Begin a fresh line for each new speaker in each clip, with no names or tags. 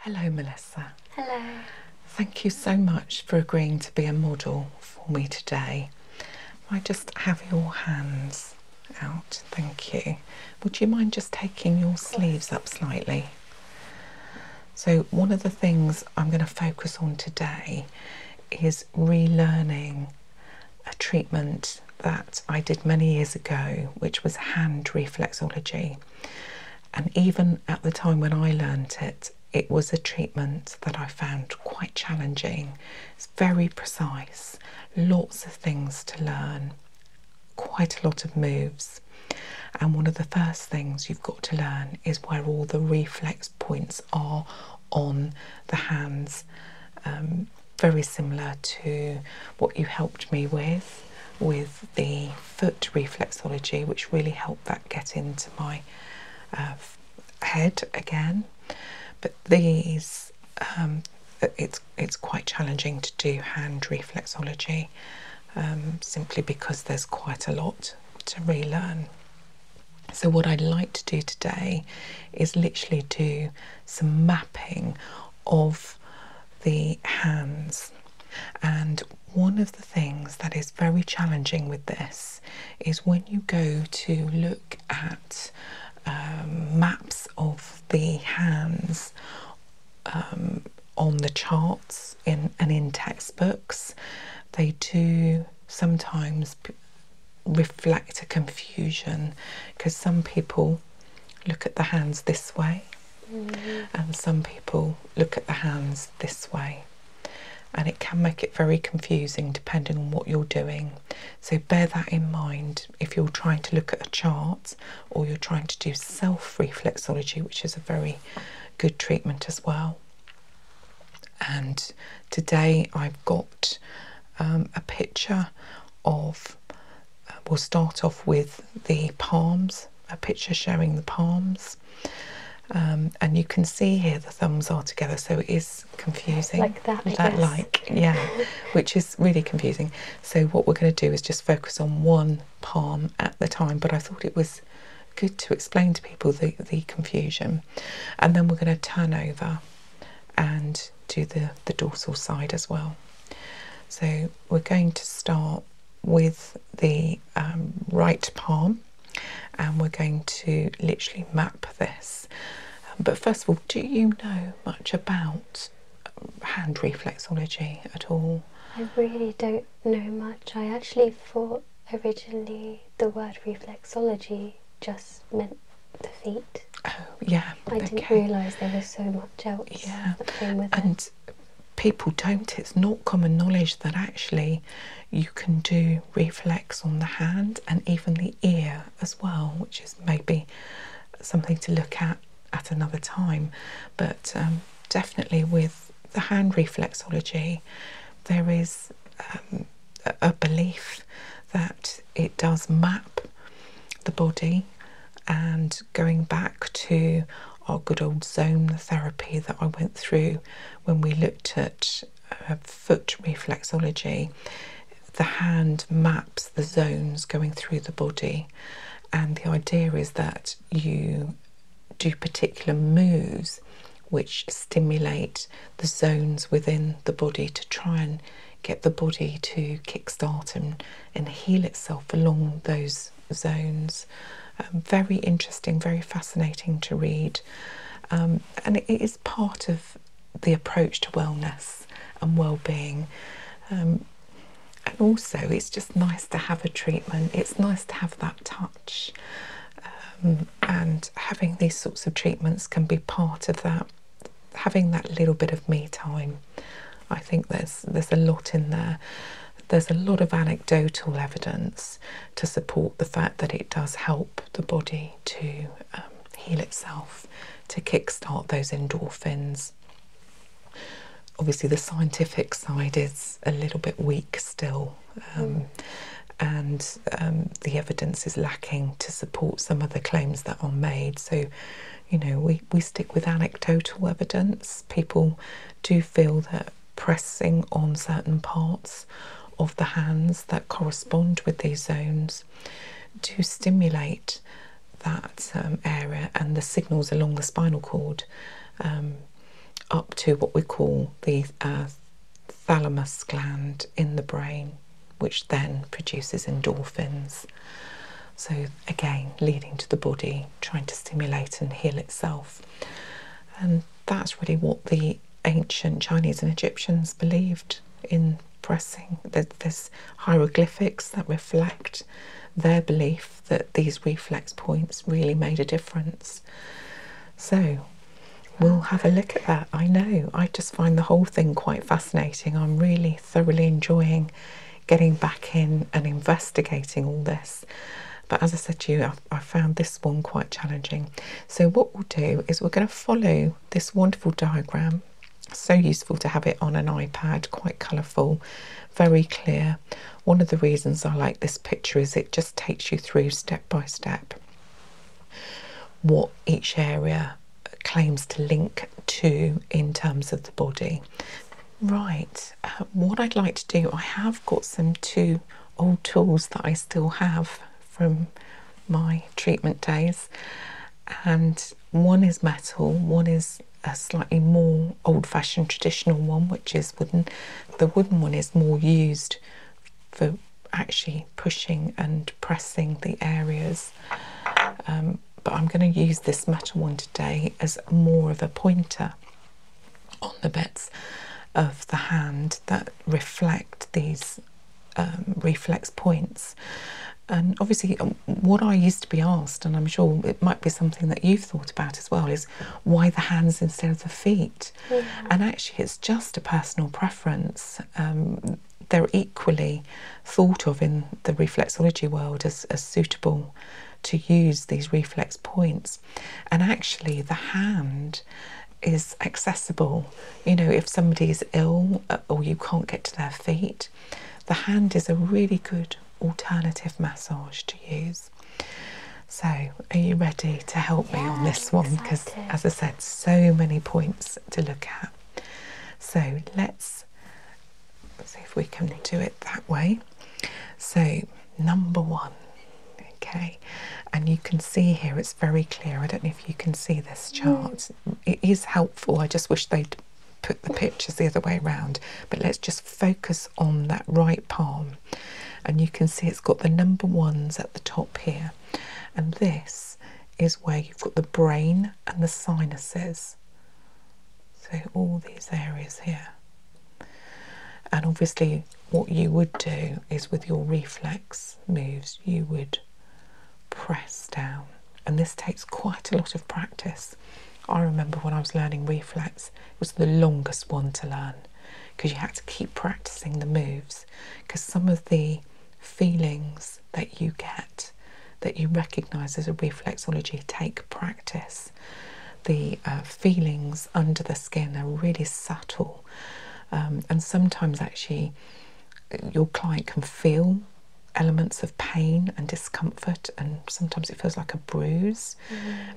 Hello, Melissa.
Hello.
Thank you so much for agreeing to be a model for me today. I just have your hands out. Thank you. Would you mind just taking your sleeves up slightly? So one of the things I'm going to focus on today is relearning a treatment that I did many years ago, which was hand reflexology. And even at the time when I learnt it, it was a treatment that I found quite challenging. It's very precise, lots of things to learn, quite a lot of moves. And one of the first things you've got to learn is where all the reflex points are on the hands. Very similar to what you helped me with the foot reflexology, which really helped that get into my head again. But these, it's quite challenging to do hand reflexology, simply because there's quite a lot to relearn. So what I'd like to do today is literally do some mapping of the hands. And one of the things that is very challenging with this is when you go to look at maps of the hands on the charts and in textbooks, they do sometimes reflect a confusion, because some people look at the hands this way and some people look at the hands this way, and it can make it very confusing depending on what you're doing. So bear that in mind if you're trying to look at a chart or you're trying to do self reflexology, which is a very good treatment as well. And today I've got a picture of, we'll start off with the palms, a picture showing the palms. And you can see here the thumbs are together, so it is confusing.
Like that, I guess.
Yeah, which is really confusing. So what we're going to do is just focus on one palm at the time, but I thought it was good to explain to people the confusion. And then we're going to turn over and do the dorsal side as well. So we're going to start with the right palm, and we're going to literally map this. But first of all, do you know much about hand reflexology at all?
I really don't know much. I actually thought originally the word reflexology just meant the feet.
Oh, yeah.
I didn't realise there was so much else that came with it.
People don't. It's not common knowledge that actually you can do reflex on the hand and even the ear as well, which is maybe something to look at another time. But definitely with the hand reflexology, there is a belief that it does map the body. And going back to our good old zone therapy that I went through when we looked at foot reflexology, the hand maps the zones going through the body, and the idea is that you do particular moves which stimulate the zones within the body to try and get the body to kickstart and heal itself along those zones. Very interesting, very fascinating to read, and it is part of the approach to wellness and well-being. And also it's just nice to have a treatment. It's nice to have that touch, and having these sorts of treatments can be part of that, having that little bit of me time. I think there's a lot in there. There's a lot of anecdotal evidence to support the fact that it does help the body to heal itself, to kickstart those endorphins. Obviously the scientific side is a little bit weak still, and the evidence is lacking to support some of the claims that are made. So, you know, we stick with anecdotal evidence. People do feel that pressing on certain parts of the hands that correspond with these zones to stimulate that area and the signals along the spinal cord up to what we call the thalamus gland in the brain, which then produces endorphins. So again, leading to the body trying to stimulate and heal itself. And that's really what the ancient Chinese and Egyptians believed in pressing. There's hieroglyphics that reflect their belief that these reflex points really made a difference. So we'll have a look at that. I know, I just find the whole thing quite fascinating. I'm really thoroughly enjoying getting back in and investigating all this. But as I said to you, I found this one quite challenging. So what we'll do is we're going to follow this wonderful diagram. So useful to have it on an iPad, quite colourful, very clear. One of the reasons I like this picture is it just takes you through step by step what each area claims to link to in terms of the body. Right, what I'd like to do, I have got some 2 old tools that I still have from my treatment days, and one is metal, one is a slightly more old-fashioned traditional one, which is wooden. The wooden one is more used for actually pushing and pressing the areas, but I'm going to use this metal one today as more of a pointer on the bits of the hand that reflect these reflex points. And obviously what I used to be asked, and I'm sure it might be something that you've thought about as well, is why the hands instead of the feet? Yeah. And actually it's just a personal preference. They're equally thought of in the reflexology world as suitable to use these reflex points. And actually the hand is accessible. You know, if somebody is ill or you can't get to their feet, the hand is a really good alternative massage to use. So are you ready to help me on this one? Because as I said, so many points to look at. So let's see if we can do it that way. So number 1, okay, and you can see here it's very clear. I don't know if you can see this chart. It is helpful. I just wish they'd put the pictures the other way around, but let's just focus on that right palm, and you can see it's got the number 1s at the top here, and this is where you've got the brain and the sinuses, so all these areas here. And obviously what you would do is with your reflex moves you would press down, and this takes quite a lot of practice. I remember when I was learning reflex, it was the longest one to learn because you had to keep practicing the moves, because some of the feelings that you get that you recognise as a reflexology take practice. The feelings under the skin are really subtle, and sometimes actually your client can feel elements of pain and discomfort, and sometimes it feels like a bruise,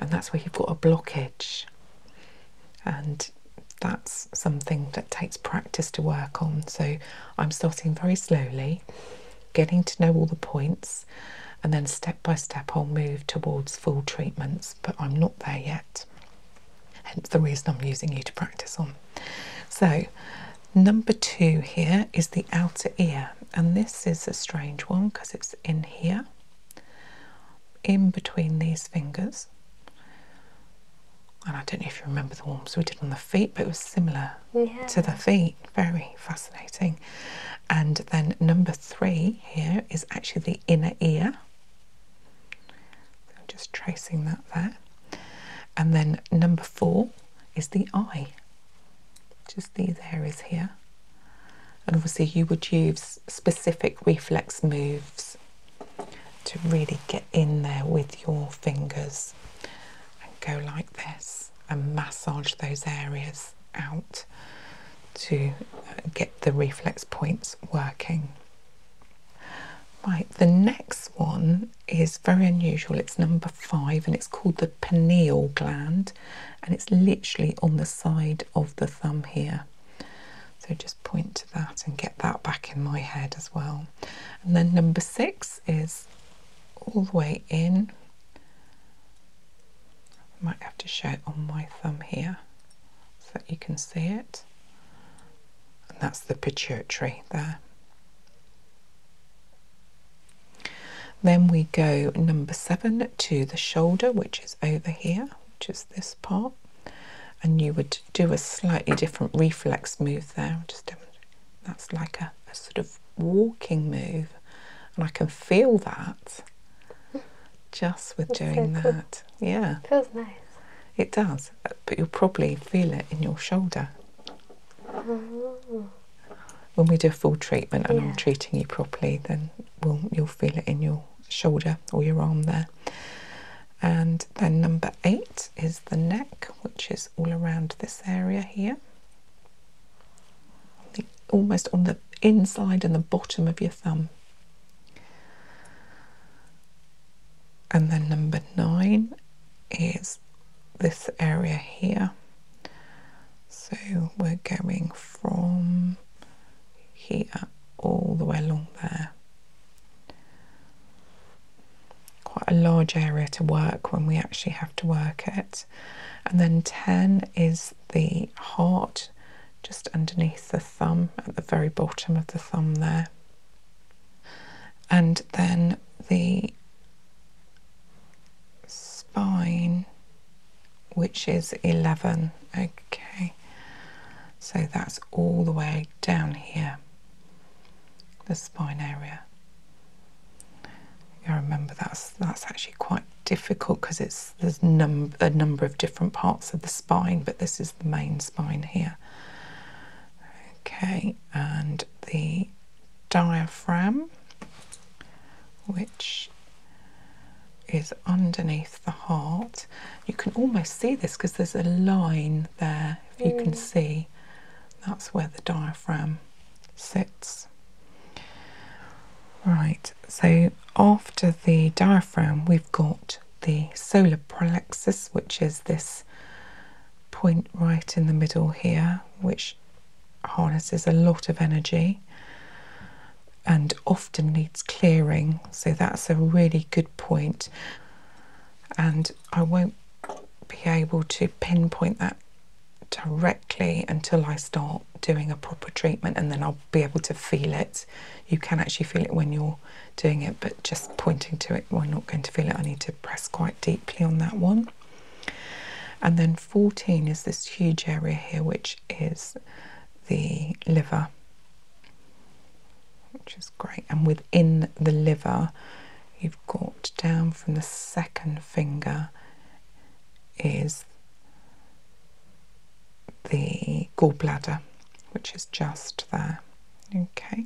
and that's where you've got a blockage, and that's something that takes practice to work on. So I'm starting very slowly, getting to know all the points, and then step by step I'll move towards full treatments, but I'm not there yet, hence the reason I'm using you to practice on. So number 2 here is the outer ear, and this is a strange one because it's in here, in between these fingers. And I don't know if you remember the ones we did on the feet, but it was similar to the feet. Very fascinating. And then number 3 here is actually the inner ear. I'm just tracing that there. And then number 4 is the eye, just these areas here. And obviously you would use specific reflex moves to really get in there with your fingers and go like this and massage those areas out to get the reflex points working. Right, the next one is very unusual. It's number 5 and it's called the pineal gland, and it's literally on the side of the thumb here. So just point to that and get that back in my head as well. And then number 6 is all the way in. I might have to show it on my thumb here. that you can see it. And that's the pituitary there. Then we go number 7 to the shoulder, which is over here, which is this part. And you would do a slightly different reflex move there. That's like a sort of walking move. And I can feel that just with doing
so cool.
that. Yeah.
Feels nice.
It does, but you'll probably feel it in your shoulder.
Oh.
When we do a full treatment and
Yeah.
I'm treating you properly, then you'll feel it in your shoulder or your arm there. And then number 8 is the neck, which is all around this area here, almost on the inside and the bottom of your thumb. And then number 9 is this area here. So we're going from here all the way along there. Quite a large area to work when we actually have to work it. And then 10 is the heart, just underneath the thumb, at the very bottom of the thumb there. And then the spine, which is 11. Okay, so that's all the way down here, the spine area. I remember that's actually quite difficult because there's a number of different parts of the spine, but this is the main spine here. Okay, and the diaphragm, which is underneath the heart. You can almost see this because there's a line there. If you can see, that's where the diaphragm sits. Right, so after the diaphragm, we've got the solar plexus, which is this point right in the middle here, which harnesses a lot of energy and often needs clearing. So that's a really good point. And I won't be able to pinpoint that directly until I start doing a proper treatment, and then I'll be able to feel it. You can actually feel it when you're doing it, but just pointing to it, we're not going to feel it. I need to press quite deeply on that one. And then 14 is this huge area here, which is the liver, which is great. And within the liver, you've got down from the second finger is the gallbladder, which is just there. Okay,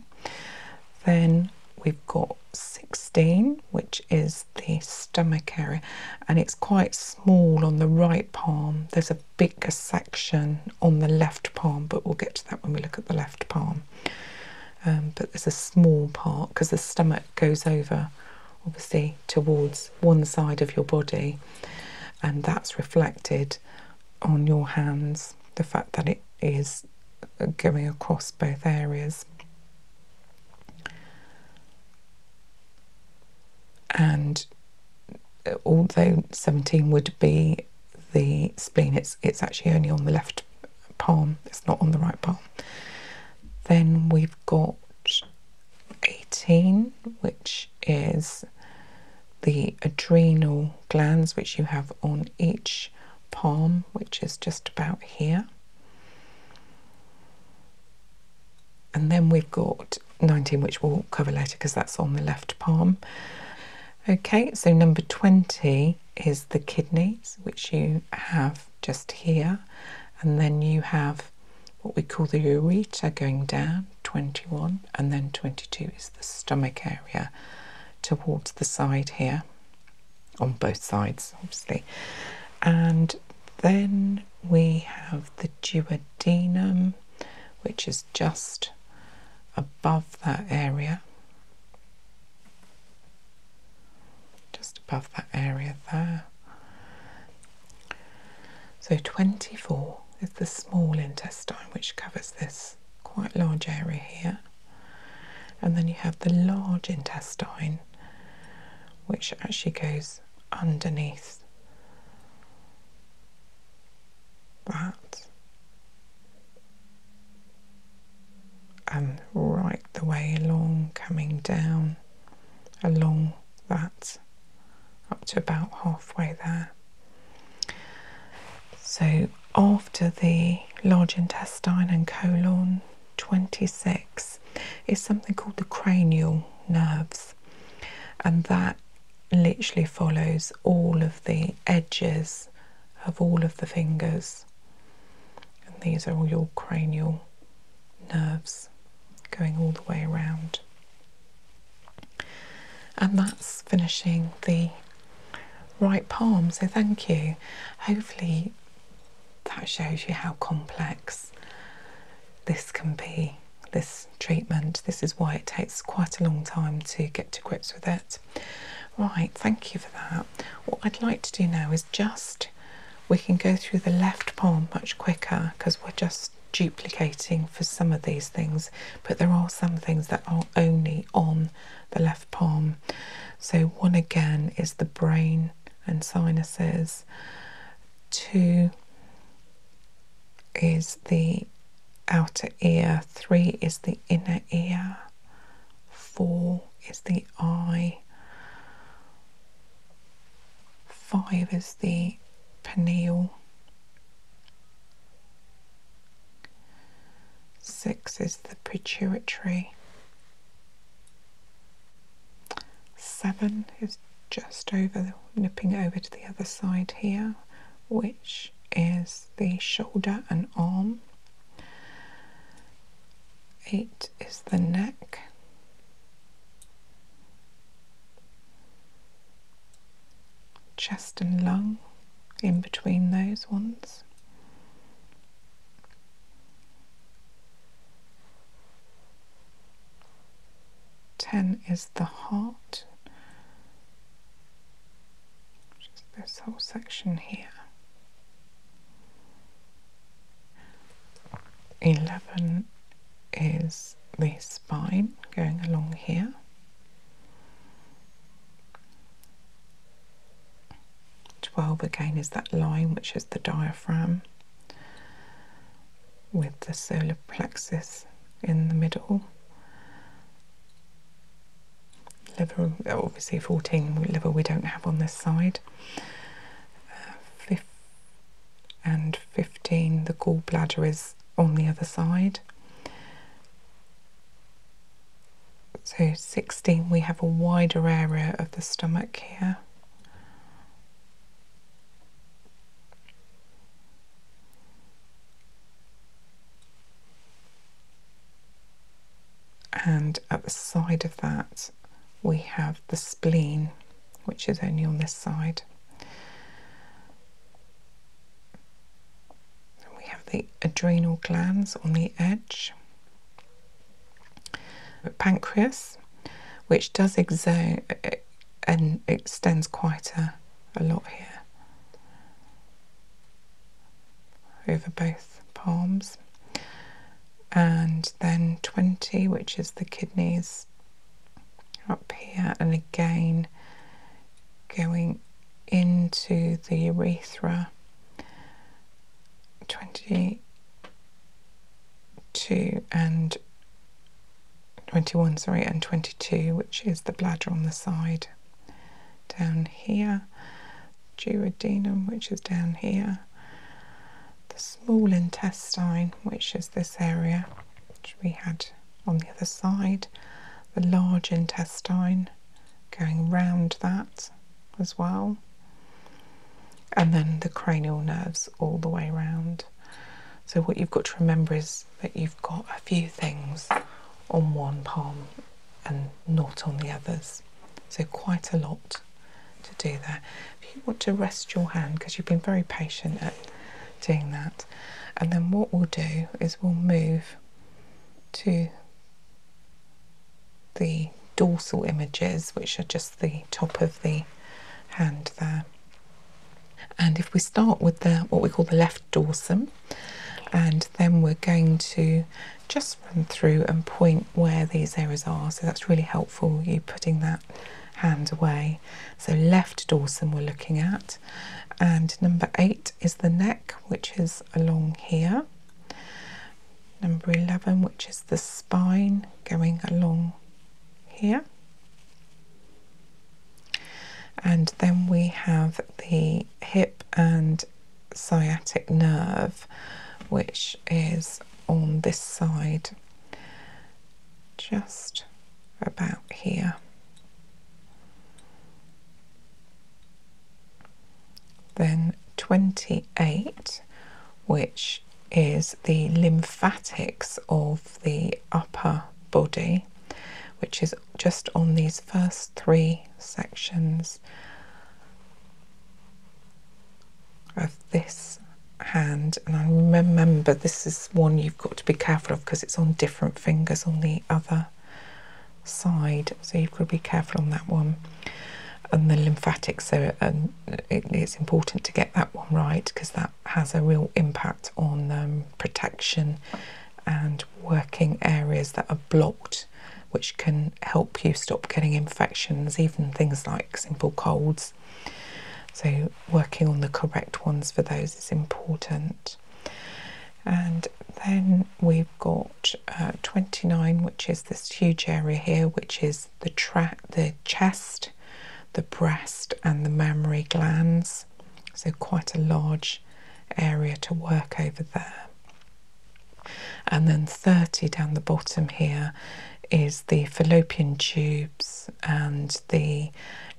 then we've got 16, which is the stomach area, and it's quite small on the right palm. There's a bigger section on the left palm, but we'll get to that when we look at the left palm. But there's a small part because the stomach goes over obviously towards one side of your body, and that's reflected on your hands, the fact that it is going across both areas. And although 17 would be the spleen, it's actually only on the left palm, it's not on the right palm. Then we've got 18, which is the adrenal glands, which you have on each palm, which is just about here. And then we've got 19, which we'll cover later because that's on the left palm. Okay, so number 20 is the kidneys, which you have just here. And then you have what we call the ureter going down, 21, and then 22 is the stomach area towards the side here, on both sides, obviously. And then we have the duodenum, which is just above that area, just above that area there. So 24 is the small intestine, which covers this quite large area here. And then you have the large intestine, which actually goes underneath that. down along that up to about halfway there. So after the large intestine and colon, 26 is something called the cranial nerves, and that literally follows all of the edges of all of the fingers, and these are all your cranial nerves going all the way around. And that's finishing the right palm, so thank you. Hopefully that shows you how complex this can be, this treatment. This is why it takes quite a long time to get to grips with it. Right, thank you for that. What I'd like to do now is we can go through the left palm much quicker because we're just duplicating for some of these things, but there are some things that are only on the left palm. So one again is the brain and sinuses, 2 is the outer ear, 3 is the inner ear, 4 is the eye, 5 is the pineal, 6 is the pituitary, 7 is just nipping over to the other side here, which is the shoulder and arm. 8 is the neck. 'Chest and lung in between those ones. 10 is the heart, which is this whole section here. 11 is the spine going along here. 12 again is that line, which is the diaphragm, with the solar plexus in the middle. Liver, obviously 14 liver we don't have on this side. 15 the gallbladder is on the other side. So 16 we have a wider area of the stomach here. And at the side of that we have the spleen, which is only on this side. And we have the adrenal glands on the edge. Pancreas, which does extends quite a lot here over both palms. And then 20, which is the kidneys up here, and again going into the urethra. 22 and 21, sorry, and 22, which is the bladder on the side. Down here, duodenum, which is down here. The small intestine, which is this area, which we had on the other side. The large intestine going round that as well. And then the cranial nerves all the way round. So what you've got to remember is that you've got a few things on one palm and not on the others. So quite a lot to do there. If you want to rest your hand, because you've been very patient at doing that, and then what we'll do is we'll move to the dorsal images, which are just the top of the hand there. And if we start with what we call the left dorsum, and then we're going to just run through and point where these areas are. So that's really helpful, you putting that hand away. So left dorsum we're looking at, and number 8 is the neck, which is along here. Number 11, which is the spine, going along here. And then we have the hip and sciatic nerve, which is on this side, just about here. Then 28, which is the lymphatics of the upper body, which is just on these first 3 sections of this hand. And I remember this is one you've got to be careful of because it's on different fingers on the other side, so you've got to be careful on that one. And the lymphatics, so it's important to get that one right because that has a real impact on protection and working areas that are blocked, which can help you stop getting infections, even things like simple colds. So working on the correct ones for those is important. And then we've got 29, which is this huge area here, which is the chest, the breast and the mammary glands. So quite a large area to work over there. And then 30 down the bottom here is the fallopian tubes and the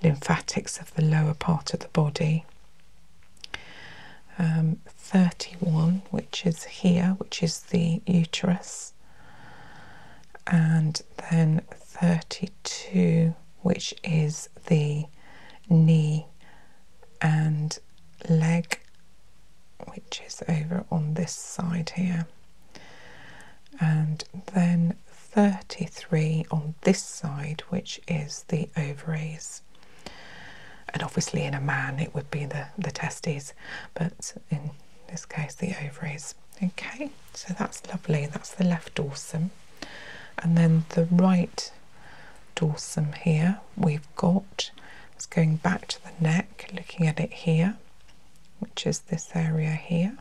lymphatics of the lower part of the body. 31, which is here, which is the uterus. And then 32, which is the knee and leg, which is over on this side here. And then 33 on this side, which is the ovaries. And obviously in a man it would be the testes, but in this case the ovaries. Okay, so that's lovely. That's the left dorsum. And then the right dorsum here we've got, it's going back to the neck, looking at it here, which is this area here.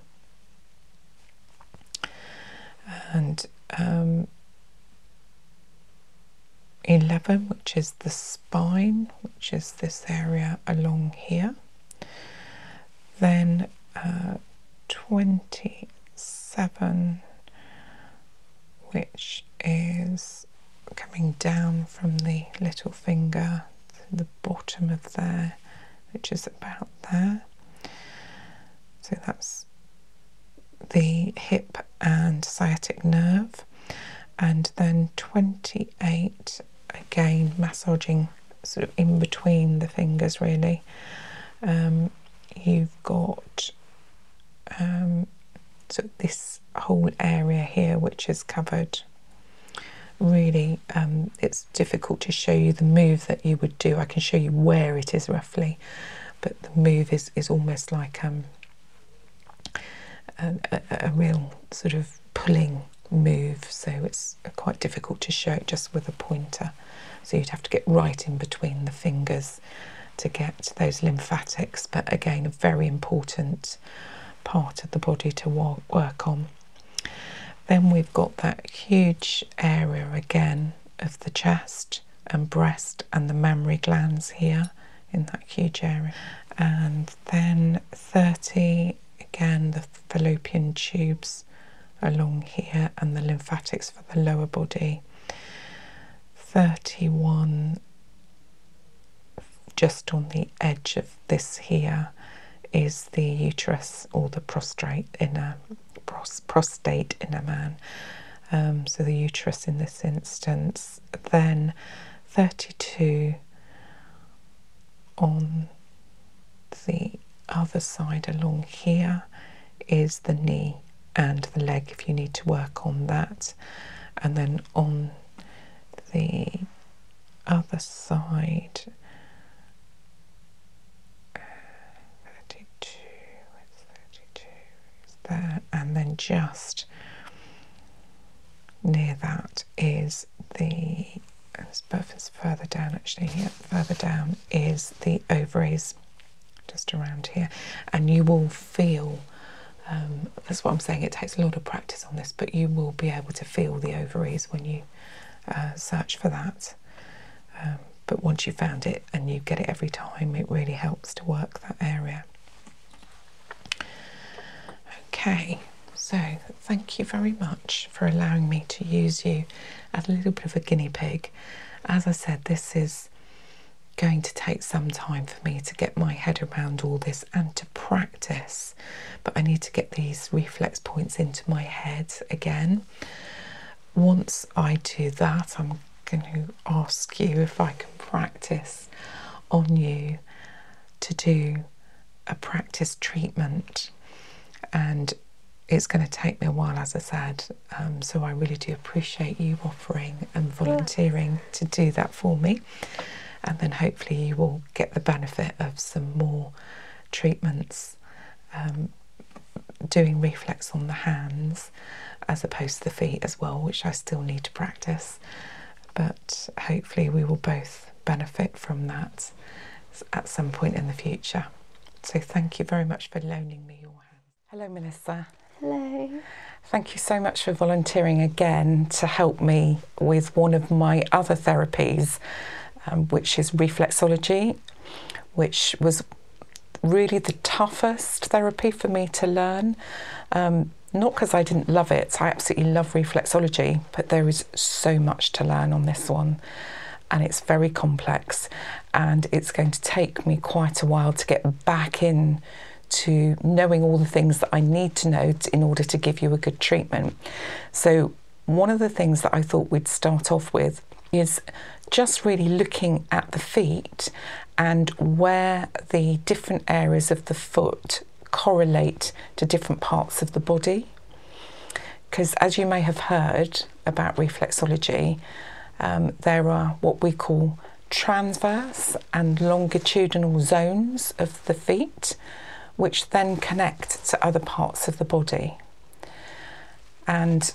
And 11, which is the spine, which is this area along here. Then 27, which is coming down from the little finger to the bottom of there, which is about there. So that's the hip and sciatic nerve. And then 28, again massaging sort of in between the fingers really. You've got so this whole area here which is covered. Really it's difficult to show you the move that you would do. I can show you where it is roughly, but the move is almost like a real sort of pulling move, so it's quite difficult to show it just with a pointer. So you'd have to get right in between the fingers to get those lymphatics, but again a very important part of the body to work on. Then we've got that huge area again of the chest and breast and the mammary glands here in that huge area. And then 30, again the fallopian tubes along here and the lymphatics for the lower body. 31, just on the edge of this here, is the uterus or the prostate in a man. So the uterus in this instance. Then 32 on the other side along here is the knee and the leg if you need to work on that. And then on the other side, 32 is there, and then just near that is the, it's further down actually, yeah, further down is the ovaries, just around here. And you will feel, that's what I'm saying, it takes a lot of practice on this, but you will be able to feel the ovaries when you search for that. But once you've found it and you get it every time, it really helps to work that area. Okay, so thank you very much for allowing me to use you as a little bit of a guinea pig. As I said, this is going to take some time for me to get my head around all this and to practice, but I need to get these reflex points into my head again. Once I do that, I'm going to ask you if I can practice on you to do a practice treatment, and it's going to take me a while, as I said, so I really do appreciate you offering and volunteering to do that for me, and then hopefully you will get the benefit of some more treatments, doing reflex on the hands as opposed to the feet as well, which I still need to practice, but hopefully we will both benefit from that at some point in the future. So thank you very much for loaning me your hand. Hello, Melissa.
Hello.
Thank you so much for volunteering again to help me with one of my other therapies, which is reflexology, which was really the toughest therapy for me to learn. Not because I didn't love it, I absolutely love reflexology, but there is so much to learn on this one, and it's very complex, and it's going to take me quite a while to get back in to knowing all the things that I need to know in order to give you a good treatment. So one of the things that I thought we'd start off with is just really looking at the feet and where the different areas of the foot correlate to different parts of the body. Because as you may have heard about reflexology, there are what we call transverse and longitudinal zones of the feet, which then connect to other parts of the body. And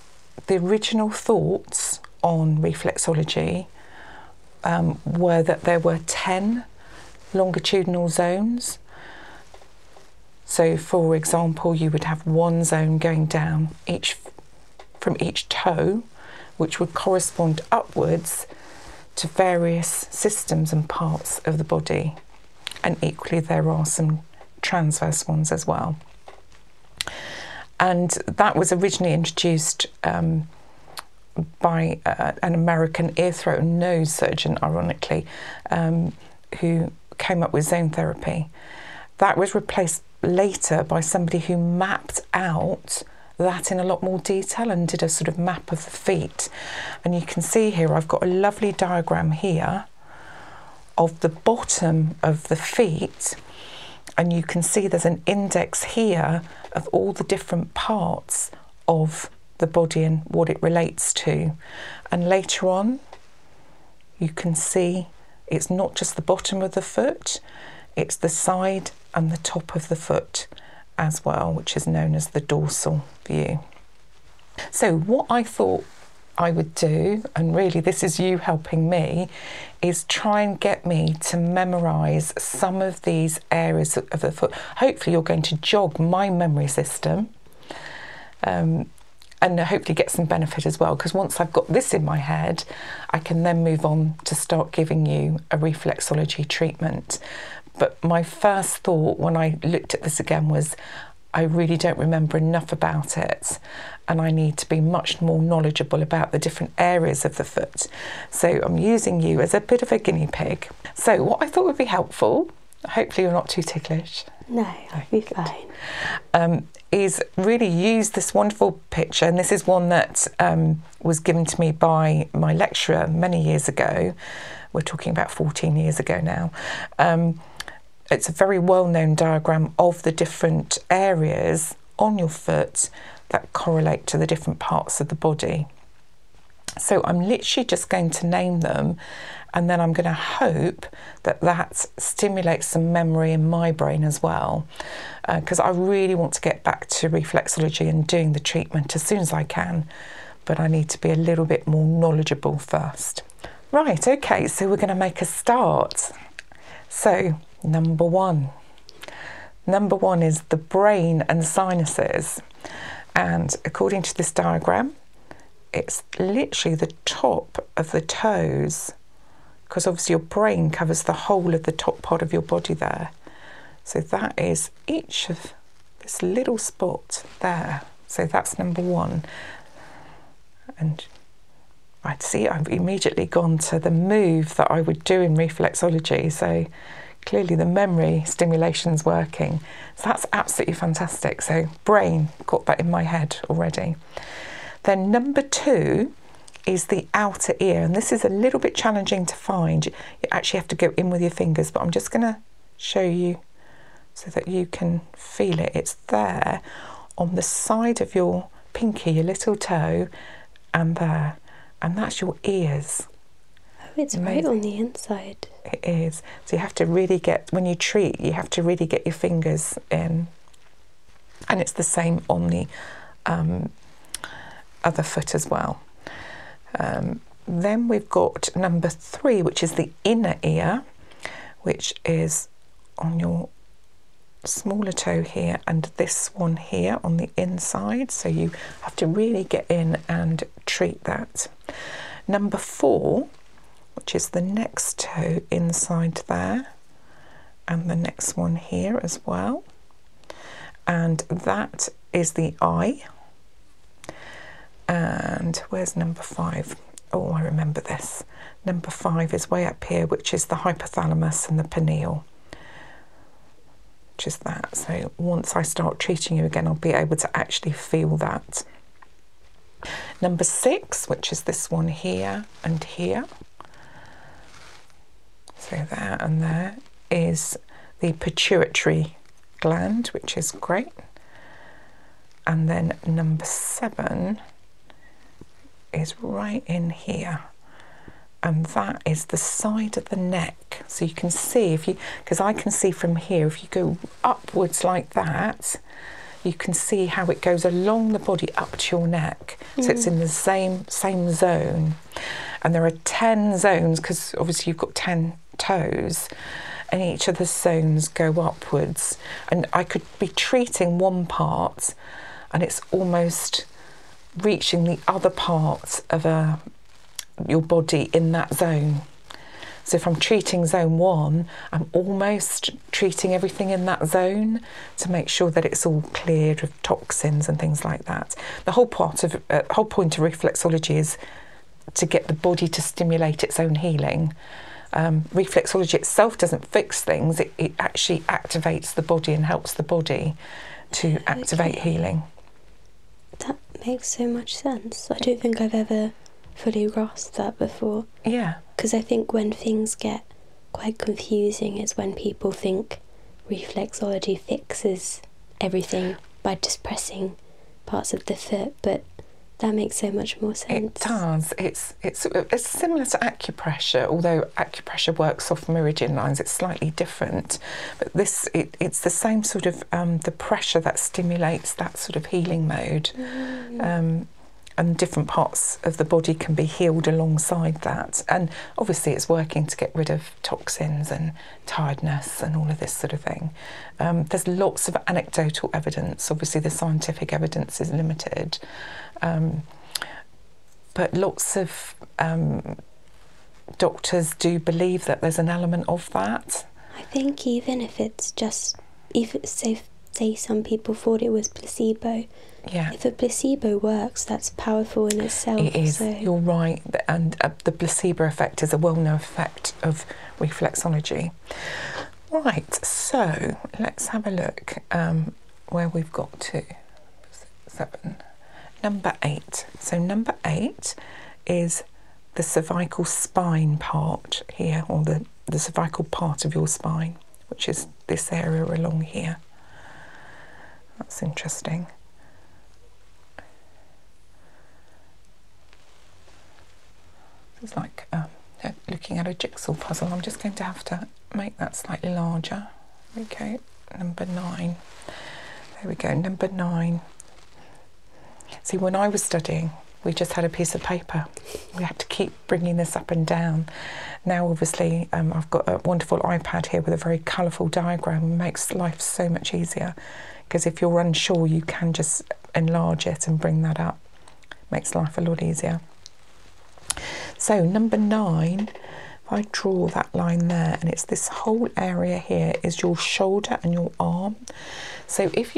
the original thoughts on reflexology were that there were 10 longitudinal zones. So for example, you would have one zone going down from each toe, which would correspond upwards to various systems and parts of the body. And equally, there are some transverse ones as well. And that was originally introduced by an American ear, throat and nose surgeon, ironically, who came up with zone therapy. That was replaced later by somebody who mapped out that in a lot more detail and did a sort of map of the feet. And you can see here, I've got a lovely diagram here of the bottom of the feet, and you can see there's an index here of all the different parts of the body and what it relates to. And later on, you can see it's not just the bottom of the foot, it's the side and the top of the foot as well, which is known as the dorsal view. So what I thought I would do, and really this is you helping me, is try and get me to memorise some of these areas of the foot. Hopefully you're going to jog my memory system, and hopefully get some benefit as well, because once I've got this in my head, I can then move on to start giving you a reflexology treatment. But my first thought when I looked at this again was, I really don't remember enough about it, and I need to be much more knowledgeable about the different areas of the foot. So I'm using you as a bit of a guinea pig. So what I thought would be helpful, hopefully you're not too ticklish.
No, I'll be fine.
Is really use this wonderful picture, and this is one that was given to me by my lecturer many years ago. We're talking about 14 years ago now. It's a very well-known diagram of the different areas on your foot that correlate to the different parts of the body. So I'm literally just going to name them, and then I'm going to hope that that stimulates some memory in my brain as well, because I really want to get back to reflexology and doing the treatment as soon as I can, but I need to be a little bit more knowledgeable first. Right, okay, so we're going to make a start. So number one is the brain and sinuses, and according to this diagram, it's literally the top of the toes because obviously your brain covers the whole of the top part of your body there. So that is each of this little spot there. So that's number 1. And I'd see I've immediately gone to the move that I would do in reflexology. So clearly the memory stimulation's working. So that's absolutely fantastic. So brain, got that in my head already. Then number 2 is the outer ear, and this is a little bit challenging to find. You actually have to go in with your fingers, but I'm just going to show you so that you can feel it. It's there on the side of your pinky, your little toe, and there, and that's your ears.
Oh, it's right on the inside.
It is. So you have to really get, when you treat, you have to really get your fingers in, and it's the same on the other foot as well. Then we've got number 3, which is the inner ear, which is on your smaller toe here and this one here on the inside. So you have to really get in and treat that. Number 4, which is the next toe inside there, and the next one here as well. And that is the eye. And where's number 5? Oh, I remember this. Number 5 is way up here, which is the hypothalamus and the pineal, which is that. So once I start treating you again, I'll be able to actually feel that. Number 6, which is this one here and here. So there and there is the pituitary gland, which is great. And then number 7 is right in here, and that is the side of the neck. So you can see, if you, because I can see from here, if you go upwards like that, you can see how it goes along the body up to your neck. So it's in the same zone, and there are 10 zones, because obviously you've got 10 toes, and each of the zones go upwards, and I could be treating one part and it's almost reaching the other parts of your body in that zone. So if I'm treating zone 1, I'm almost treating everything in that zone to make sure that it's all cleared of toxins and things like that. The whole point of reflexology is to get the body to stimulate its own healing. Reflexology itself doesn't fix things, it actually activates the body and helps the body to activate healing.
That makes so much sense. I don't think I've ever fully grasped that before.
Yeah.
Because I think when things get quite confusing is when people think reflexology fixes everything by just pressing parts of the foot, but that makes so much more sense.
It does. It's similar to acupressure, although acupressure works off meridian lines. It's slightly different, but it's the same sort of the pressure that stimulates that sort of healing mode, and different parts of the body can be healed alongside that. And obviously, it's working to get rid of toxins and tiredness and all of this sort of thing. There's lots of anecdotal evidence. Obviously, the scientific evidence is limited. But lots of doctors do believe that there's an element of that.
I think even if it's just, say some people thought it was placebo,
yeah,
if a placebo works, that's powerful in itself.
It is,
so.
You're right, and the placebo effect is a well-known effect of reflexology. Right, so let's have a look where we've got to. 7. Number 8. So number 8 is the cervical spine part here, or the cervical part of your spine, which is this area along here. That's interesting. It's like looking at a jigsaw puzzle. I'm just going to have to make that slightly larger. Okay, number 9. There we go, number 9. See, when I was studying, we just had a piece of paper. We had to keep bringing this up and down. Now, obviously, I've got a wonderful iPad here with a very colourful diagram. It makes life so much easier, because if you're unsure, you can just enlarge it and bring that up. Makes life a lot easier. So, number 9, if I draw that line there, and it's this whole area here is your shoulder and your arm. So if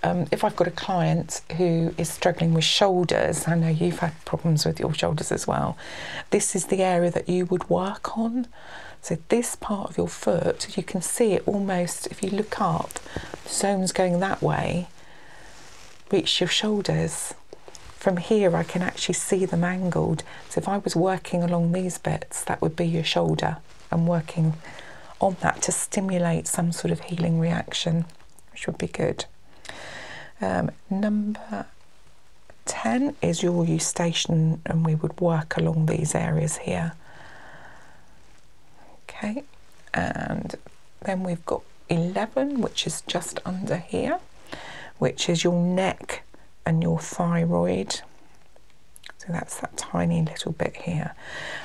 I've got a client who is struggling with shoulders, I know you've had problems with your shoulders as well, this is the area that you would work on. So this part of your foot, you can see it almost, if you look up, the zone's going that way, reach your shoulders. From here I can actually see them angled. So if I was working along these bits, that would be your shoulder, and working on that to stimulate some sort of healing reaction, which would be good. Number 10 is your eustachian, and we would work along these areas here. Okay, and then we've got 11, which is just under here, which is your neck and your thyroid. So that's that tiny little bit here.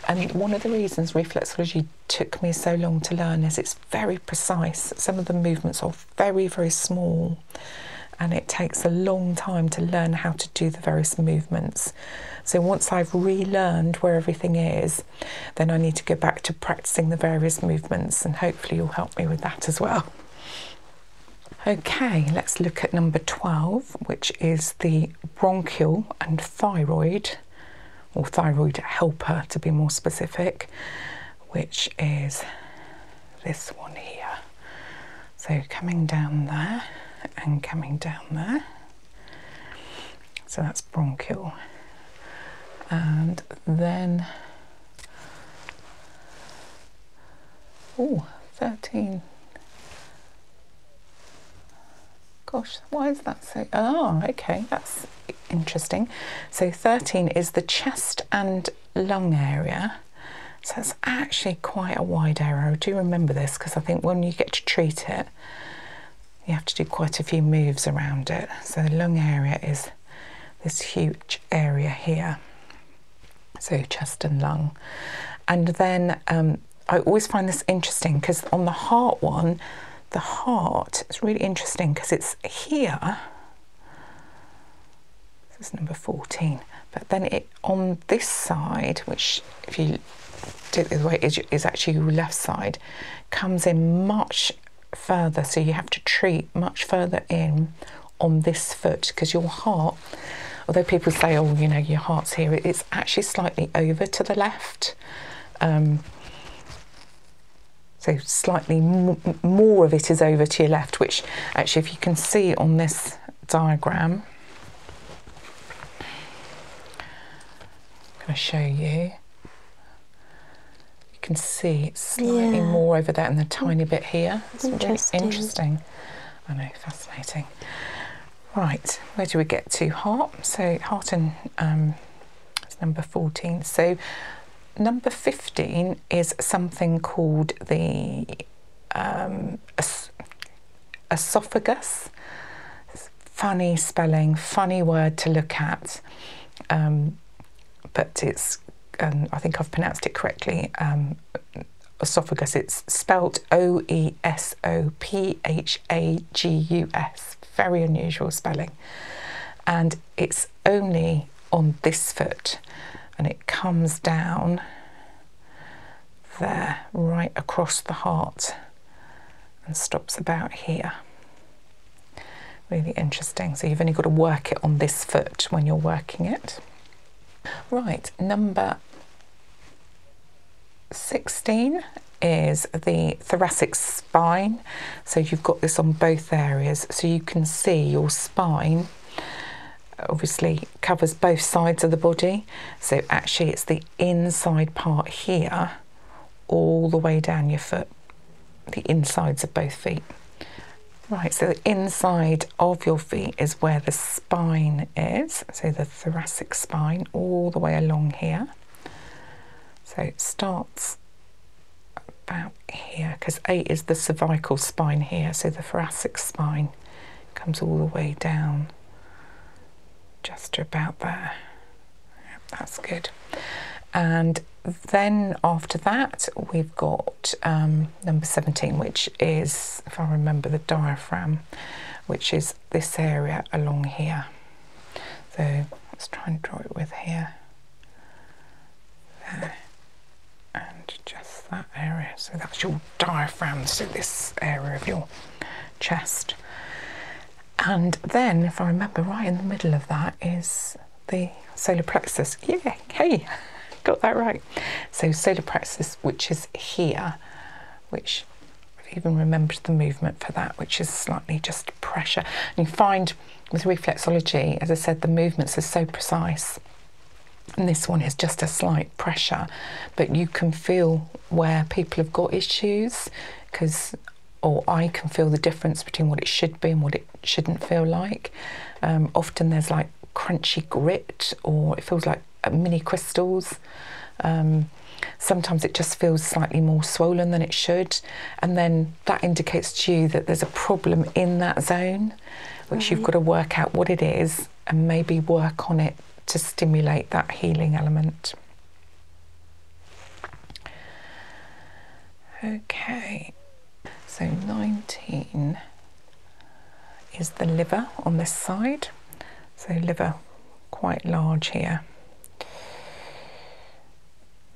And one of the reasons reflexology took me so long to learn is it's very precise. Some of the movements are very, very small, and it takes a long time to learn how to do the various movements. So once I've relearned where everything is, then I need to go back to practicing the various movements, and hopefully you'll help me with that as well. Okay, let's look at number 12, which is the bronchial and thyroid, or thyroid helper to be more specific, which is this one here. So coming down there and coming down there. So that's bronchial. And then, 13. Gosh, why is that so? Oh, okay, that's interesting. So 13 is the chest and lung area. So it's actually quite a wide area. I do remember this because I think when you get to treat it, you have to do quite a few moves around it. So the lung area is this huge area here. So chest and lung. And then I always find this interesting because on the heart one, the heart is really interesting because it's here. This is number 14. But then it on this side, which if you do it the way is actually your left side, comes in much further. So you have to treat much further in on this foot because your heart, although people say, oh, you know, your heart's here, it's actually slightly over to the left. So slightly more of it is over to your left, which actually if you can see on this diagram, I'm going to show you. You can see it's slightly more over there and the tiny bit here. It's really interesting. I know, fascinating. Right, where do we get to? Heart. So heart and it's number 14. So number 15 is something called the esophagus. It's funny spelling, funny word to look at, but it's, I think I've pronounced it correctly, esophagus. It's spelt O-E-S-O-P-H-A-G-U-S. Very unusual spelling. And it's only on this foot. And it comes down there, right across the heart, and stops about here. Really interesting. So you've only got to work it on this foot when you're working it. Right, number 16 is the thoracic spine. So you've got this on both areas. So you can see your spine obviously covers both sides of the body, so actually it's the inside part here all the way down your foot, the insides of both feet. Right, so the inside of your feet is where the spine is, so the thoracic spine all the way along here. So it starts about here because 8 is the cervical spine here, so the thoracic spine comes all the way down just to about there. Yep, that's good. And then after that we've got number 17, which is, if I remember, the diaphragm, which is this area along here. So let's try and draw it with here, there, and just So that's your diaphragm, so this area of your chest. And then, if I remember right, in the middle of that is the solar plexus. Yeah, hey, got that right. So solar plexus, which is here, which I've even remembered the movement for that, which is slightly just pressure. And you find with reflexology, as I said, the movements are so precise. And this one is just a slight pressure, but you can feel where people have got issues, or I can feel the difference between what it should be and what it shouldn't feel like. Often there's like crunchy grit, or it feels like mini crystals. Sometimes it just feels slightly more swollen than it should, and then that indicates to you that there's a problem in that zone, which you've got to work out what it is and maybe work on it to stimulate that healing element. Okay, so 19 is the liver on this side. So liver quite large here.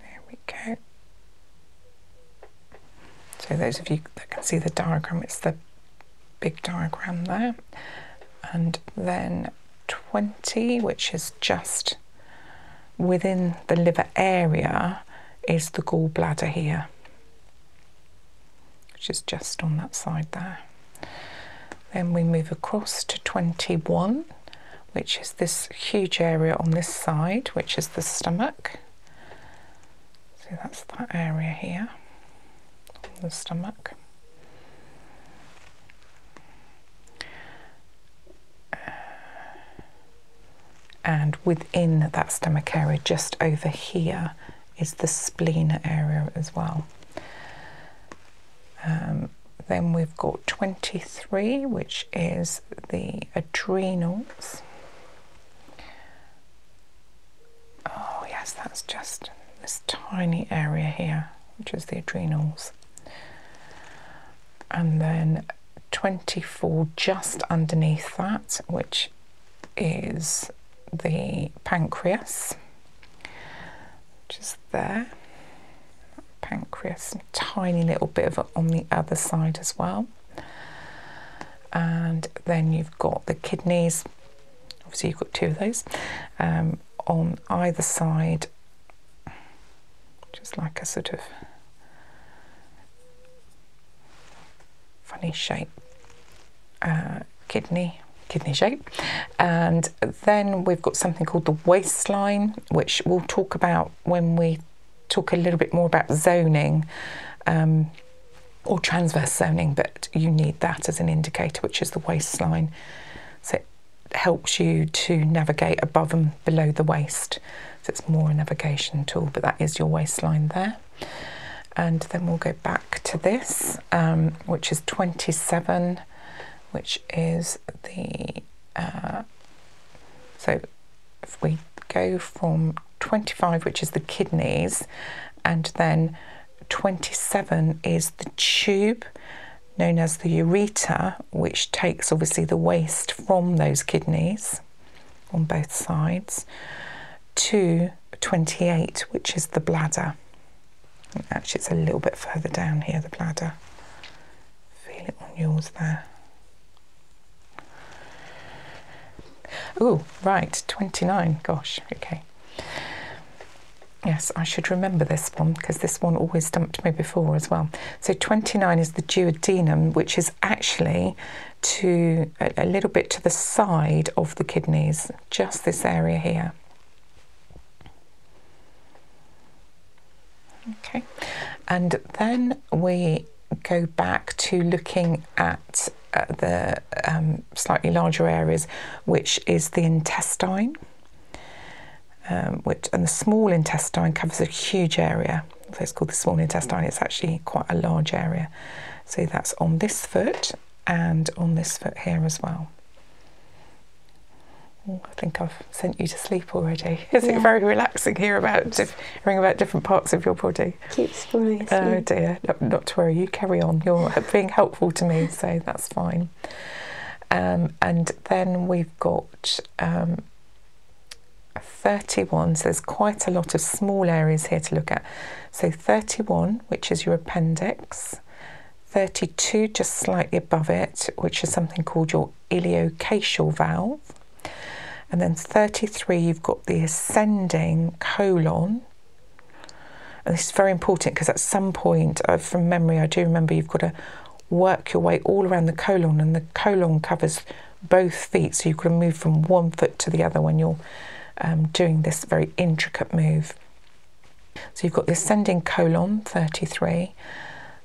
There we go. So those of you that can see the diagram, it's the big diagram there. And then 20, which is just within the liver area, is the gallbladder here, which is just on that side there. Then we move across to 21, which is this huge area on this side, which is the stomach. So that's that area here, on the stomach. And within that stomach area, just over here, is the spleen area as well. Then we've got 23, which is the adrenals. Oh yes, that's just this tiny area here, which is the adrenals. And then 24 just underneath that, which is the pancreas, which is there. Pancreas, a tiny little bit of it on the other side as well. And then you've got the kidneys, obviously you've got two of those, on either side, just like a sort of funny shape, kidney shape. And then we've got something called the waistline, which we'll talk about when we talk a little bit more about zoning, or transverse zoning, but you need that as an indicator, which is the waistline. So it helps you to navigate above and below the waist. So it's more a navigation tool, but that is your waistline there. And then we'll go back to this, which is 27, which is the, so if we go from 25, which is the kidneys, and then 27 is the tube known as the ureter, which takes obviously the waste from those kidneys on both sides, to 28, which is the bladder. And actually it's a little bit further down here, the bladder. Feel it on yours there. Oh, right, 29, gosh, okay. Yes, I should remember this one, because this one always stumped me before as well. So 29 is the duodenum, which is actually to a little bit to the side of the kidneys, just this area here. Okay, and then we go back to looking at the slightly larger areas, which is the intestine. And the small intestine covers a huge area. So it's called the small intestine. It's actually quite a large area. So that's on this foot and on this foot here as well. Oh, I think I've sent you to sleep already. Is it very relaxing hearing about different parts of your body?
Keeps falling asleep.
Oh dear, not to worry, you carry on. You're being helpful to me, so that's fine. And then we've got 31, so there's quite a lot of small areas here to look at. So 31, which is your appendix, 32, just slightly above it, which is something called your iliocacial valve, and then 33, you've got the ascending colon. And this is very important because at some point, from memory, I do remember you've got to work your way all around the colon, and the colon covers both feet, so you've got to move from one foot to the other when you're doing this very intricate move. So you've got the ascending colon, 33,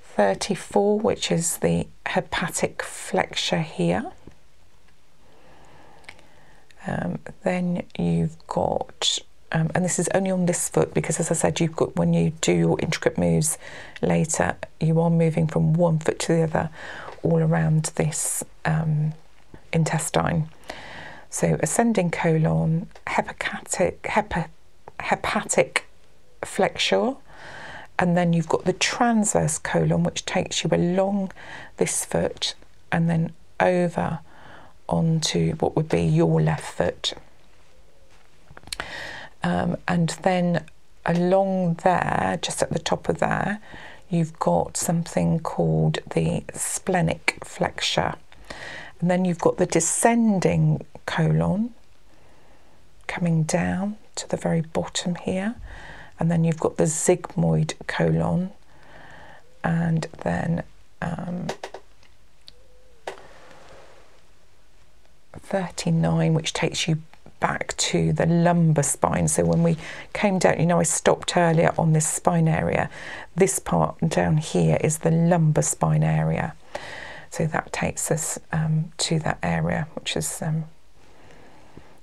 34, which is the hepatic flexure here. Then you've got, and this is only on this foot because, as I said, you've got, when you do your intricate moves later, you are moving from one foot to the other all around this intestine. So ascending colon, hepatic flexure, and then you've got the transverse colon, which takes you along this foot and then over onto what would be your left foot. And then along there, just at the top of there, you've got something called the splenic flexure. And then you've got the descending colon coming down to the very bottom here. And then you've got the sigmoid colon. And then 39, which takes you back to the lumbar spine. So when we came down, you know, I stopped earlier on this spine area. This part down here is the lumbar spine area. So that takes us to that area, which is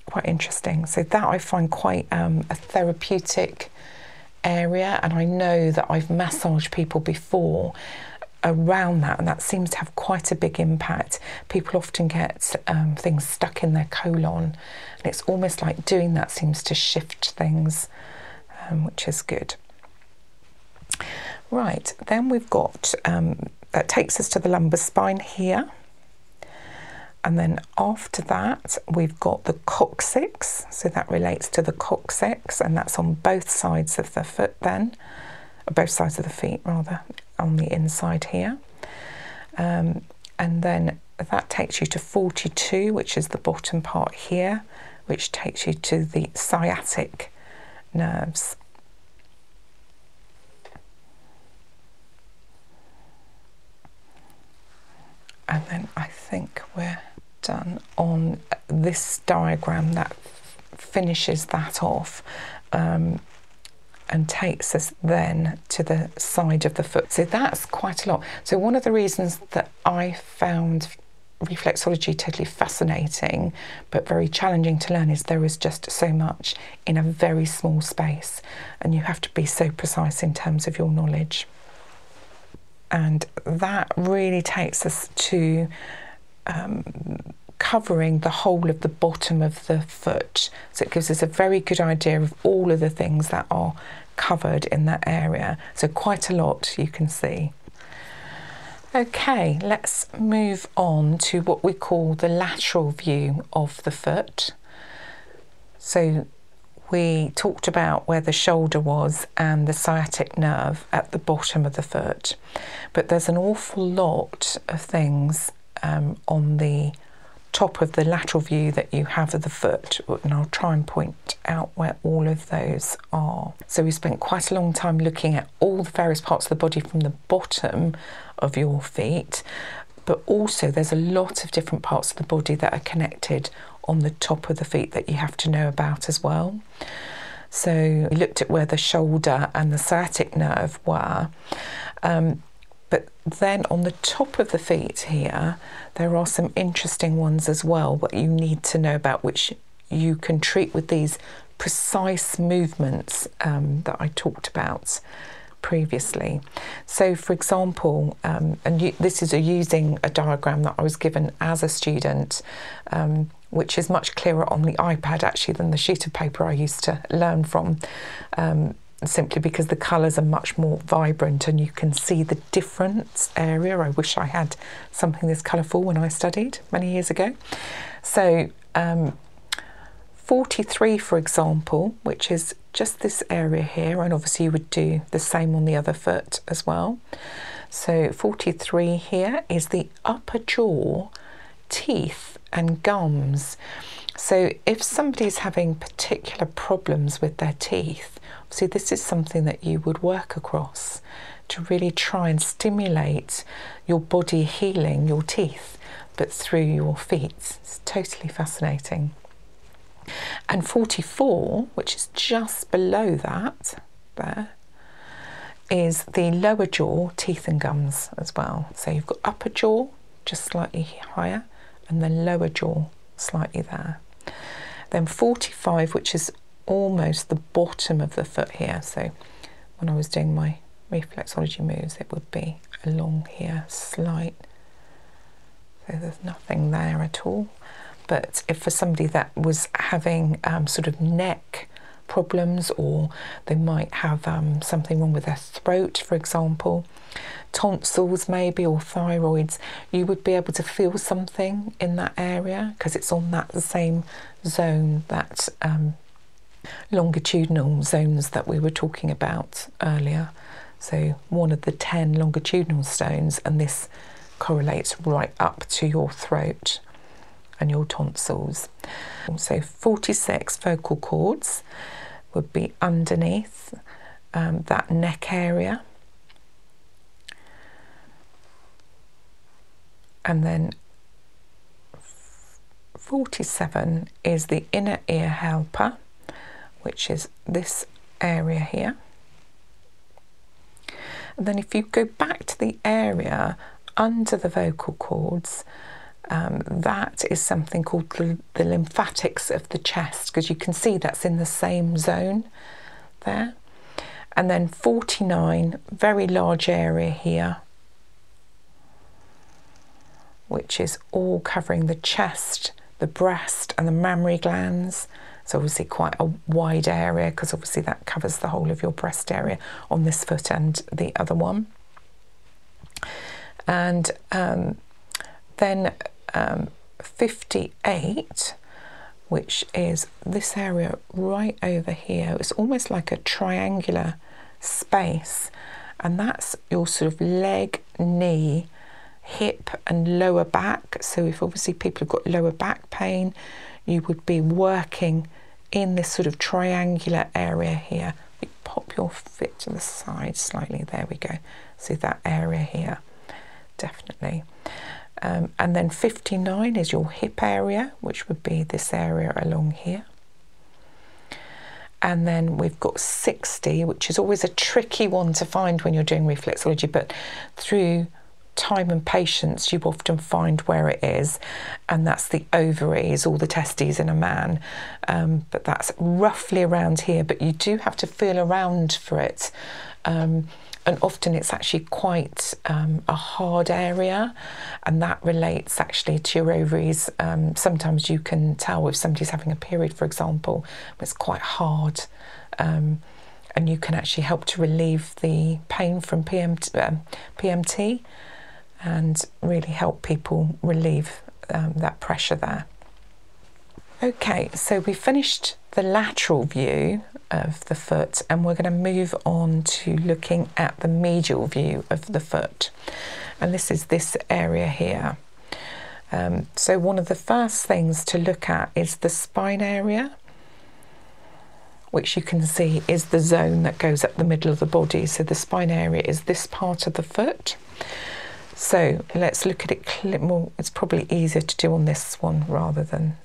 quite interesting. So that I find quite a therapeutic area, and I know that I've massaged people before around that, and that seems to have quite a big impact. People often get things stuck in their colon, and it's almost like doing that seems to shift things, which is good. Right, then we've got, that takes us to the lumbar spine here. And then after that, we've got the coccyx. So that relates to the coccyx, and that's on both sides of the foot then, both sides of the feet rather, on the inside here. And then that takes you to 42, which is the bottom part here, which takes you to the sciatic nerves. And then I think we're done on this diagram. That finishes that off and takes us then to the side of the foot. So that's quite a lot. So one of the reasons that I found reflexology totally fascinating but very challenging to learn is there is just so much in a very small space, and you have to be so precise in terms of your knowledge. And that really takes us to covering the whole of the bottom of the foot. So it gives us a very good idea of all of the things that are covered in that area. So quite a lot, you can see. Okay, let's move on to what we call the lateral view of the foot. So we talked about where the shoulder was and the sciatic nerve at the bottom of the foot, but there's an awful lot of things on the top of the lateral view that you have of the foot, and I'll try and point out where all of those are. So we spent quite a long time looking at all the various parts of the body from the bottom of your feet, but also there's a lot of different parts of the body that are connected on the top of the feet that you have to know about as well. So we looked at where the shoulder and the sciatic nerve were, but then on the top of the feet here there are some interesting ones as well that you need to know about, which you can treat with these precise movements that I talked about previously. So for example, this is using a diagram that I was given as a student, which is much clearer on the iPad actually than the sheet of paper I used to learn from, simply because the colours are much more vibrant and you can see the difference area. I wish I had something this colourful when I studied many years ago. So 43, for example, which is just this area here, and obviously you would do the same on the other foot as well. So 43 here is the upper jaw, teeth and gums. So if somebody's having particular problems with their teeth, obviously this is something that you would work across to really try and stimulate your body healing your teeth, but through your feet. It's totally fascinating. And 44, which is just below that, there, is the lower jaw, teeth and gums as well. So you've got upper jaw, just slightly higher, and then lower jaw, slightly there. Then 45, which is almost the bottom of the foot here. So when I was doing my reflexology moves, it would be along here, slight. So there's nothing there at all. But if for somebody that was having sort of neck problems, or they might have something wrong with their throat, for example, tonsils maybe, or thyroids, you would be able to feel something in that area because it's on that same zone, that longitudinal zones that we were talking about earlier. So one of the 10 longitudinal stones, and this correlates right up to your throat and your tonsils. So 46 vocal cords would be underneath that neck area. And then 47 is the inner ear helper, which is this area here. And then if you go back to the area under the vocal cords, that is something called the lymphatics of the chest, because you can see that's in the same zone there. And then 49, very large area here, which is all covering the chest, the breast and the mammary glands. So obviously quite a wide area, because obviously that covers the whole of your breast area on this foot and the other one. And then 58, which is this area right over here. It's almost like a triangular space, and that's your sort of leg, knee, hip and lower back. So if obviously people have got lower back pain, you would be working in this sort of triangular area here. You pop your foot to the side slightly, there we go. See that area here, definitely. And then 59 is your hip area, which would be this area along here. And then we've got 60, which is always a tricky one to find when you're doing reflexology, but through time and patience you often find where it is, and that's the ovaries or the testes in a man. But that's roughly around here, but you do have to feel around for it. And often it's actually quite a hard area, and that relates actually to your ovaries. Sometimes you can tell if somebody's having a period, for example, it's quite hard, and you can actually help to relieve the pain from PMT and really help people relieve that pressure there. Okay, so we finished the lateral view of the foot, and we're going to move on to looking at the medial view of the foot, and this is this area here. So one of the first things to look at is the spine area, which you can see is the zone that goes up the middle of the body. So the spine area is this part of the foot. So let's look at it more. It's probably easier to do on this one rather than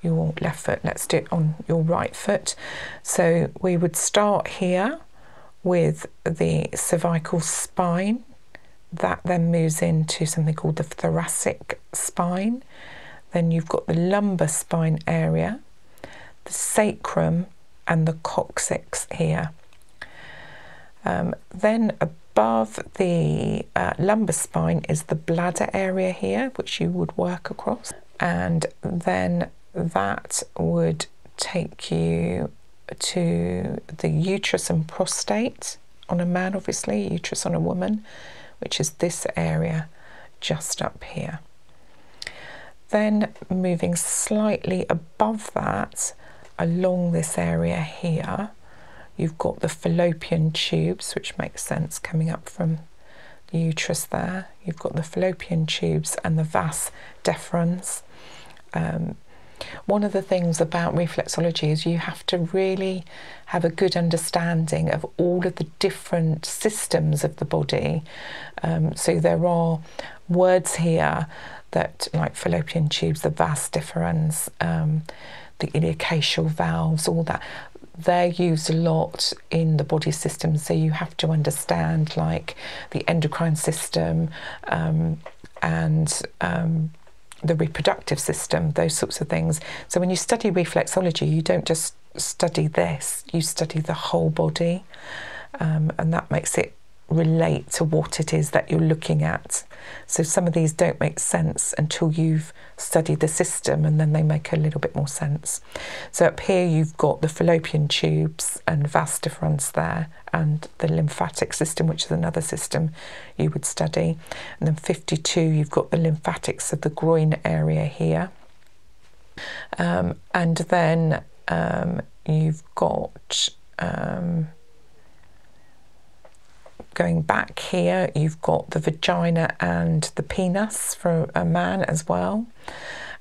your left foot. Let's do it on your right foot. So we would start here with the cervical spine. That then moves into something called the thoracic spine. Then you've got the lumbar spine area, the sacrum and the coccyx here. Then above the lumbar spine is the bladder area here, which you would work across, and then that would take you to the uterus and prostate on a man, obviously, uterus on a woman, which is this area just up here. Then moving slightly above that, along this area here, you've got the fallopian tubes, which makes sense coming up from the uterus there. You've got the fallopian tubes and the vas deferens. One of the things about reflexology is you have to really have a good understanding of all of the different systems of the body. So there are words here that, like fallopian tubes, the vas deferens, the iliocacial valves, all that, they're used a lot in the body system. So you have to understand like the endocrine system and the reproductive system, those sorts of things. So when you study reflexology, you don't just study this, you study the whole body, and that makes it relate to what it is that you're looking at. So some of these don't make sense until you've studied the system, and then they make a little bit more sense. So up here you've got the fallopian tubes and vas deferens there, and the lymphatic system, which is another system you would study. And then 52, you've got the lymphatics of the groin area here. And then you've got going back here, you've got the vagina and the penis for a man as well.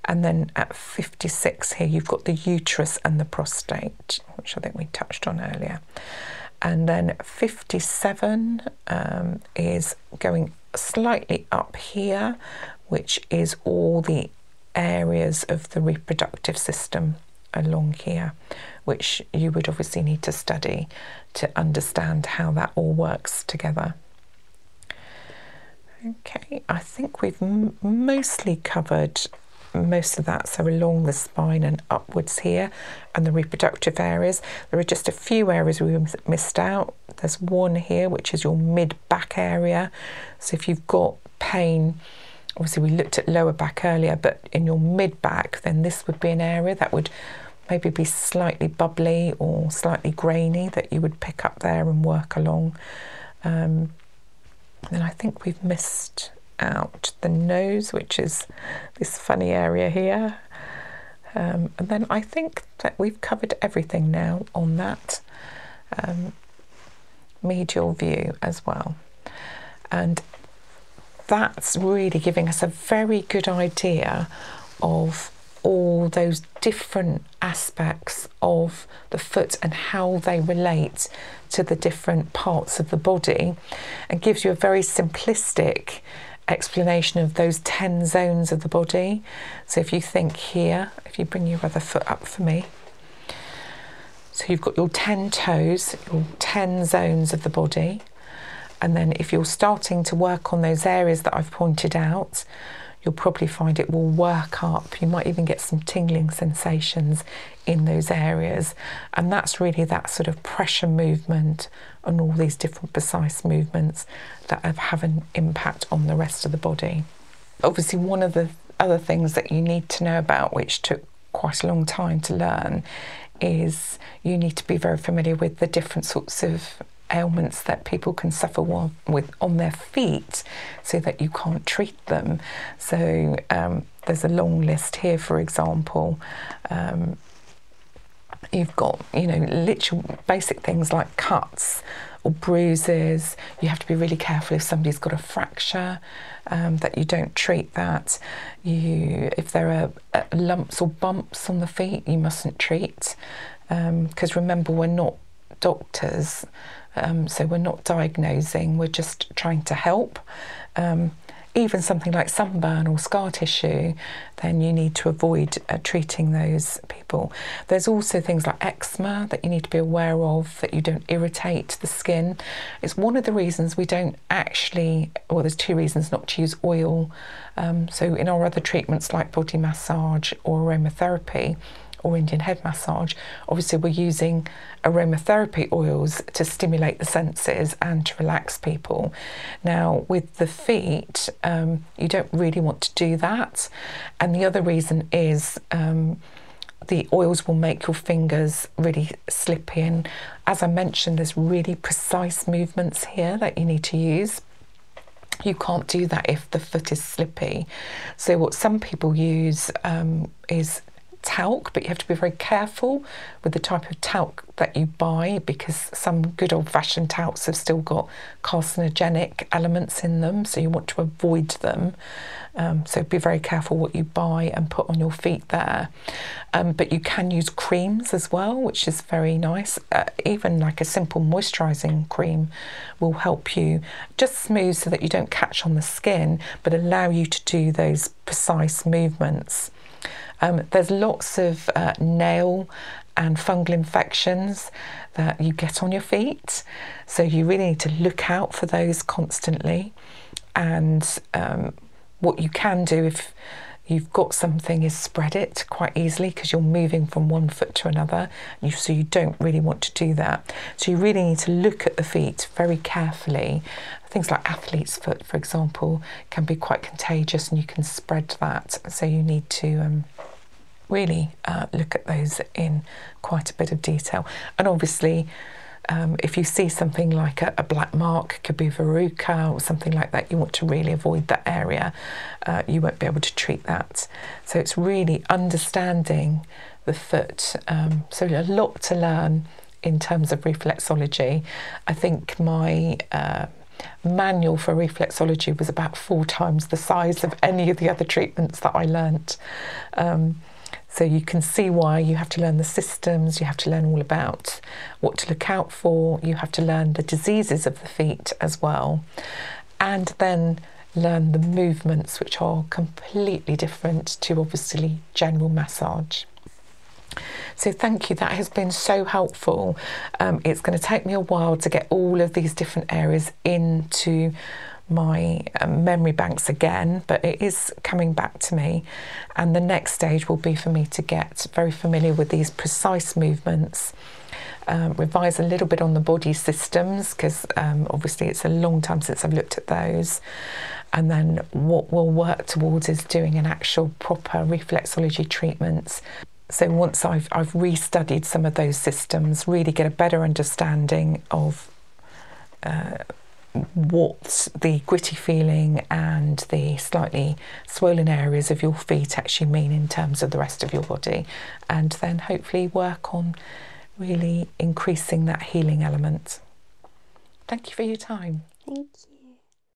And then at 56 here, you've got the uterus and the prostate, which I think we touched on earlier. And then 57 is going slightly up here, which is all the areas of the reproductive system along here, which you would obviously need to study to understand how that all works together. Okay, I think we've mostly covered most of that. So along the spine and upwards here and the reproductive areas, there are just a few areas we missed out. There's one here, which is your mid-back area. So if you've got pain, obviously we looked at lower back earlier, but in your mid-back, then this would be an area that would maybe be slightly bubbly or slightly grainy that you would pick up there and work along. Then I think we've missed out the nose, which is this funny area here. And then I think that we've covered everything now on that medial view as well. And that's really giving us a very good idea of all those different aspects of the foot and how they relate to the different parts of the body, and gives you a very simplistic explanation of those 10 zones of the body. So if you think here, if you bring your other foot up for me, so you've got your 10 toes, your 10 zones of the body, and then if you're starting to work on those areas that I've pointed out, you'll probably find it will work up. You might even get some tingling sensations in those areas. And that's really that sort of pressure movement and all these different precise movements that have an impact on the rest of the body. Obviously, one of the other things that you need to know about, which took quite a long time to learn, is you need to be very familiar with the different sorts of ailments that people can suffer with on their feet, so that you can't treat them. So there's a long list here. For example, you've got, you know, literal basic things like cuts or bruises. You have to be really careful if somebody's got a fracture, that you don't treat that. If there are lumps or bumps on the feet, you mustn't treat, because remember, we're not doctors. So we're not diagnosing, we're just trying to help. Even something like sunburn or scar tissue, then you need to avoid treating those people. There's also things like eczema that you need to be aware of, that you don't irritate the skin. It's one of the reasons we don't actually, well, there's two reasons not to use oil. So in our other treatments like body massage or aromatherapy, or Indian head massage, obviously we're using aromatherapy oils to stimulate the senses and to relax people. Now with the feet, you don't really want to do that. And the other reason is the oils will make your fingers really slippy. And as I mentioned, there's really precise movements here that you need to use. You can't do that if the foot is slippy. So what some people use is talc, but you have to be very careful with the type of talc that you buy, because some good old-fashioned talcs have still got carcinogenic elements in them, so you want to avoid them. So be very careful what you buy and put on your feet there. But you can use creams as well, which is very nice. Even like a simple moisturising cream will help you just smooth so that you don't catch on the skin, but allow you to do those precise movements. There's lots of nail and fungal infections that you get on your feet, so you really need to look out for those constantly. And what you can do if you've got something is spread it quite easily, because you're moving from one foot to another, so you don't really want to do that. So you really need to look at the feet very carefully. Things like athlete's foot, for example, can be quite contagious, and you can spread that, so you need to really look at those in quite a bit of detail. And obviously if you see something like a black mark, could be verruca or something like that, you want to really avoid that area. You won't be able to treat that. So it's really understanding the foot. So a lot to learn in terms of reflexology. I think my manual for reflexology was about 4 times the size of any of the other treatments that I learnt. So you can see why you have to learn the systems, you have to learn all about what to look out for, you have to learn the diseases of the feet as well, and then learn the movements, which are completely different to obviously general massage. So thank you, that has been so helpful. It's going to take me a while to get all of these different areas into my memory banks again, but it is coming back to me, and the next stage will be for me to get very familiar with these precise movements, revise a little bit on the body systems, because obviously it's a long time since I've looked at those, and then what we'll work towards is doing an actual proper reflexology treatment. So once I've restudied some of those systems, really get a better understanding of what the gritty feeling and the slightly swollen areas of your feet actually mean in terms of the rest of your body, and then hopefully work on really increasing that healing element. Thank you for your time.
Thank you.